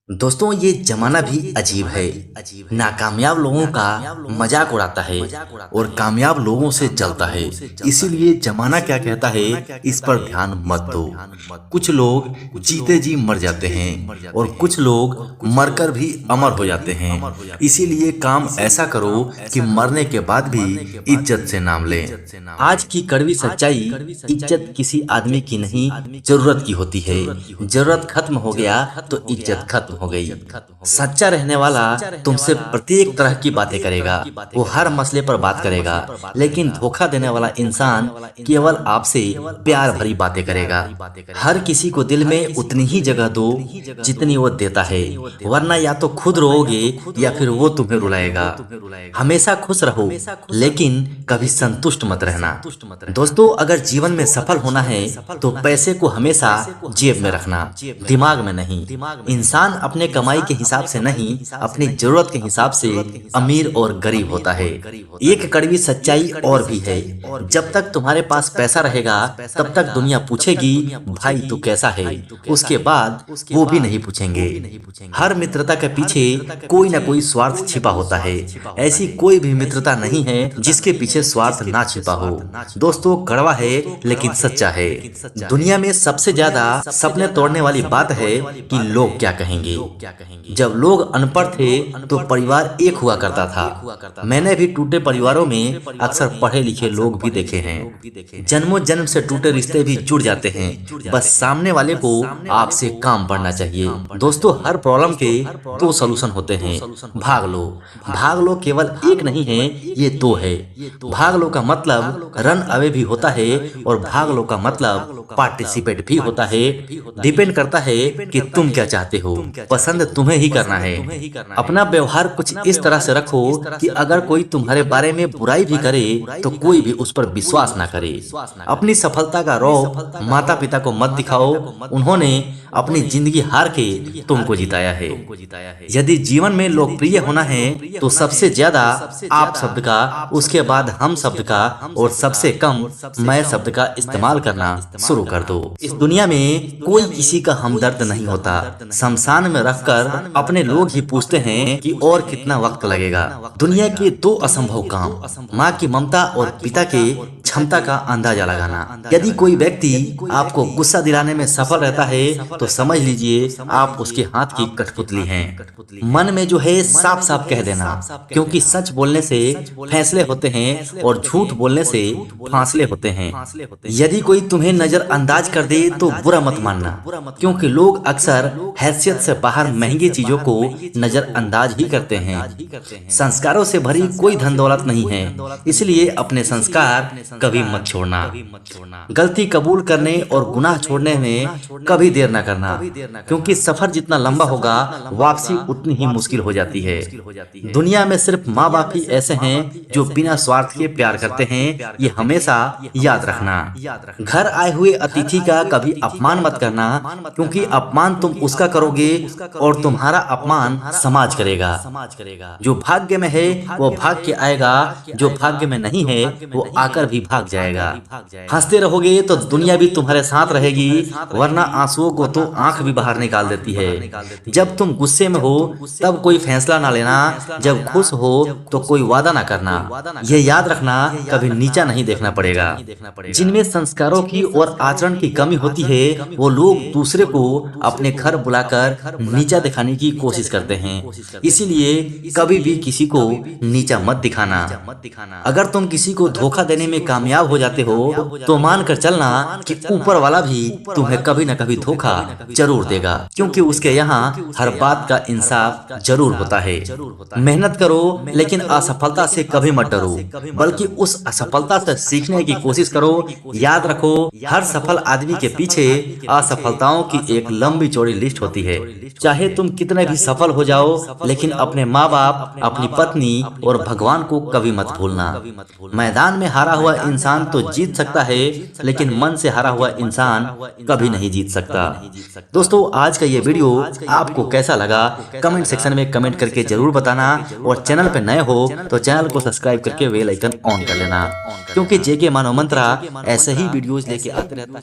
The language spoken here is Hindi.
दोस्तों ये जमाना भी अजीब है। नाकामयाब लोगों का मजाक उड़ाता है और कामयाब लोगों से जलता है। इसीलिए जमाना क्या कहता है इस पर ध्यान मत दो। कुछ लोग जीते जी मर जाते हैं और कुछ लोग मरकर भी अमर हो जाते हैं। इसीलिए काम ऐसा करो कि मरने के बाद भी इज्जत से नाम लें। आज की कड़वी सच्चाई, इज्जत किसी आदमी की नहीं, जरूरत की होती है। जरूरत खत्म हो गया तो इज्जत खत्म हो गई। सच्चा रहने वाला तुमसे प्रत्येक तरह की बातें करेगा, वो हर मसले पर बात करेगा, लेकिन धोखा देने वाला इंसान केवल आपसे प्यार भरी बातें करेगा। हर किसी को दिल में उतनी ही जगह दो जितनी वो देता है, वरना या तो खुद रोओगे या फिर वो तुम्हें रुलाएगा। हमेशा खुश रहो लेकिन कभी संतुष्ट मत रहना। दोस्तों अगर जीवन में सफल होना है तो पैसे को हमेशा जेब में रखना, दिमाग में नहीं। इंसान अपने कमाई के हिसाब से नहीं, अपनी जरूरत के हिसाब से अमीर और गरीब होता है। एक कड़वी सच्चाई और भी है, जब तक तुम्हारे पास पैसा रहेगा तब तक दुनिया पूछेगी भाई तू कैसा है, उसके बाद वो भी नहीं पूछेंगे। हर मित्रता के पीछे कोई ना कोई स्वार्थ छिपा होता है। ऐसी कोई भी मित्रता नहीं है जिसके पीछे स्वार्थ ना छिपा हो। दोस्तों कड़वा है लेकिन सच्चा है। दुनिया में सबसे ज्यादा सपने तोड़ने वाली बात है कि लोग क्या कहेंगे। जब लोग अनपढ़ थे तो परिवार एक हुआ करता था। मैंने भी टूटे परिवारों में अक्सर पढ़े लिखे लोग भी देखे हैं। जन्मों जन्म से टूटे रिश्ते भी जुड़ जाते हैं, बस सामने वाले को आपसे काम पड़ना चाहिए। दोस्तों हर प्रॉब्लम के दो सॉल्यूशन होते हैं। भाग लो, भाग लो केवल एक नहीं है, ये दो है। भाग लो का मतलब रन अवे भी होता है और भाग लो का मतलब पार्टिसिपेट भी होता है। डिपेंड करता है कि तुम क्या चाहते हो, पसंद तुम्हें ही करना है। अपना व्यवहार कुछ इस तरह से रखो कि अगर कोई तुम्हारे बारे में बुराई भी करे तो कोई भी उस पर विश्वास ना करे। अपनी सफलता का रौब माता पिता को मत दिखाओ, उन्होंने अपनी जिंदगी हार के तुमको जिताया है। यदि जीवन में लोकप्रिय होना है तो सबसे ज्यादा आप शब्द का, उसके बाद हम शब्द का और सबसे कम मैं शब्द का इस्तेमाल करना शुरू कर दो। इस दुनिया में कोई किसी का हमदर्द नहीं होता। शमशान में रखकर अपने लोग ही पूछते हैं कि और कितना वक्त लगेगा। दुनिया के दो असंभव काम, माँ की ममता और पिता के क्षमता का अंदाजा लगाना। यदि कोई व्यक्ति आपको गुस्सा दिलाने में सफल रहता है तो समझ लीजिए आप उसके हाथ की कठपुतली हैं। मन में जो है साफ साफ कह देना, क्योंकि सच बोलने से फैसले होते हैं और झूठ बोलने से फासले होते हैं। यदि कोई तुम्हें नजरअंदाज कर दे तो बुरा मत मानना, क्योंकि लोग अक्सर हैसियत से बाहर महंगी चीजों को नजरअंदाज ही करते हैं। संस्कारों से भरी कोई धन दौलत नहीं है, इसलिए अपने संस्कार कभी मत छोड़ना। गलती कबूल करने और गुनाह छोड़ने में कभी देर न करना, क्योंकि सफर जितना लंबा होगा वापसी उतनी ही मुश्किल हो जाती है। दुनिया में सिर्फ माँ बाप ही ऐसे हैं जो बिना स्वार्थ के प्यार करते हैं, ये हमेशा याद रखना। घर आए हुए अतिथि का कभी अपमान मत करना, क्योंकि अपमान तुम उसका करोगे और तुम्हारा अपमान समाज करेगा। जो भाग्य में है वो भाग के आएगा, जो भाग्य में नहीं है वो आकर भी भाग जाएगा। हंसते रहोगे तो दुनिया भी तुम्हारे साथ रहेगी, वरना आंसुओं को तो आंख भी बाहर निकाल देती है। जब तुम गुस्से में हो तब कोई फैसला ना लेना, जब खुश हो तो कोई वादा ना करना। ये याद रखना कभी नीचा नहीं देखना पड़ेगा। जिनमें संस्कारों की और आचरण की कमी होती है वो लोग दूसरे को अपने घर बुलाकर नीचा दिखाने की कोशिश करते हैं। इसीलिए कभी भी किसी को नीचा मत दिखाना। अगर तुम किसी को धोखा देने में कामयाब हो जाते हो तो मान कर चलना कि ऊपर वाला भी तुम्हें कभी न कभी धोखा जरूर देगा, क्योंकि उसके यहाँ हर बात का इंसाफ जरूर होता है। मेहनत करो लेकिन असफलता से कभी मत डरो, बल्कि उस असफलता से सीखने की कोशिश करो। याद रखो हर सफल आदमी के पीछे असफलताओं की एक लंबी चौड़ी लिस्ट होती है। चाहे तुम कितने भी सफल हो जाओ, लेकिन अपने माँ बाप, अपनी पत्नी और भगवान को कभी मत भूलना। मैदान में हारा हुआ इंसान तो जीत सकता है, लेकिन मन से हारा हुआ इंसान कभी नहीं जीत सकता। दोस्तों आज का ये वीडियो आपको कैसा लगा कमेंट सेक्शन में कमेंट करके जरूर बताना, और चैनल पे नए हो तो चैनल को सब्सक्राइब करके बेल आइकन ऑन कर लेना, क्योंकि जेके मानव मंत्रा ऐसे ही वीडियोस लेके आते रहता है।